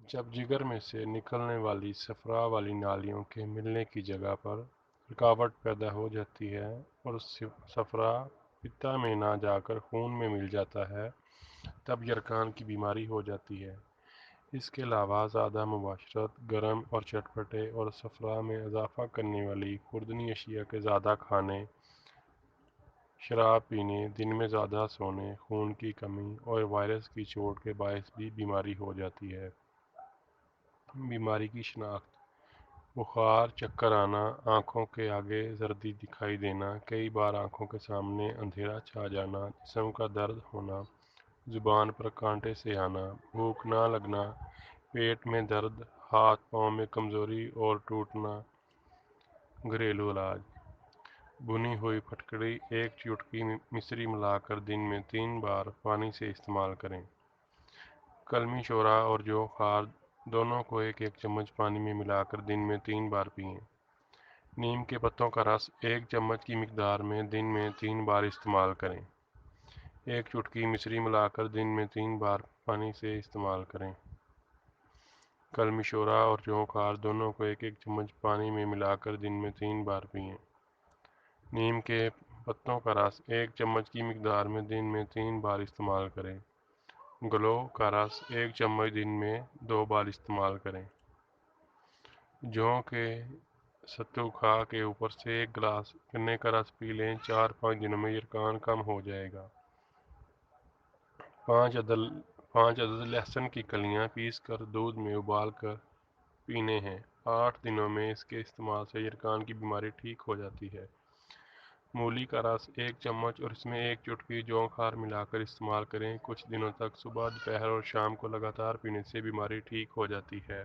جب جگر میں سے نکلنے والی صفرا والی نالیوں کے ملنے کی جگہ پر رکاوٹ پیدا ہو جاتی ہے اور صفرا پتا میں نہ جا کر خون میں مل جاتا ہے، تب یرقان کی بیماری ہو جاتی ہے۔ اس کے علاوہ زیادہ مباشرت، گرم اور چٹپٹے اور صفرا میں اضافہ کرنے والی خوردنی اشیاء کے زیادہ کھانے، شراب پینے، دن میں زیادہ سونے، خون کی کمی اور وائرس کی چوٹ کے باعث بھی بیماری ہو جاتی ہے۔ بیماری کی شناخت: بخار، چکر آنا، آنکھوں کے آگے زردی دکھائی دینا، کئی بار آنکھوں کے سامنے اندھیرا چھا جانا، جسم کا درد ہونا، زبان پر کانٹے سے آنا، بھوک نہ لگنا، پیٹ میں درد، ہاتھ پاؤں میں کمزوری اور ٹوٹنا۔ گھریلو علاج: بھنی ہوئی پھٹکڑی ایک چٹکی مصری ملا کر دن میں 3 بار پانی سے استعمال کریں۔ کلمی شورا اور جو خار دونوں کو ایک چمچ پانی میں ملا کر دن میں 3 بار پئیں۔ نیم کے پتوں کا رس 1 چمچ کی مقدار میں دن میں 3 بار استعمال کریں۔ ایک چٹکی مصری ملا کر دن میں 3 بار پانی سے استعمال کریں۔ کلمی شورا اور جو خار دونوں کو ایک چمچ پانی میں ملا کر دن میں 3 بار پئیں۔ نیم کے پتوں کا رس 1 چمچ کی مقدار میں دن میں 3 بار استعمال کریں۔ گلو کا رس 1 چمچ دن میں 2 بار استعمال کریں۔ جوں کے ستو کھا کے اوپر سے 1 گلاس گنے کا رس پی لیں، 4-5 دنوں میں یرقان کم ہو جائے گا۔ 5 عدد لہسن کی کلیاں پیس کر دودھ میں ابال کر پینے ہیں۔ 8 دنوں میں اس کے استعمال سے یرقان کی بیماری ٹھیک ہو جاتی ہے۔ مولی کا رس 1 چمچ اور اس میں 1 چٹکی جوں خار ملا کر استعمال کریں۔ کچھ دنوں تک صبح، دوپہر اور شام کو لگاتار پینے سے بیماری ٹھیک ہو جاتی ہے۔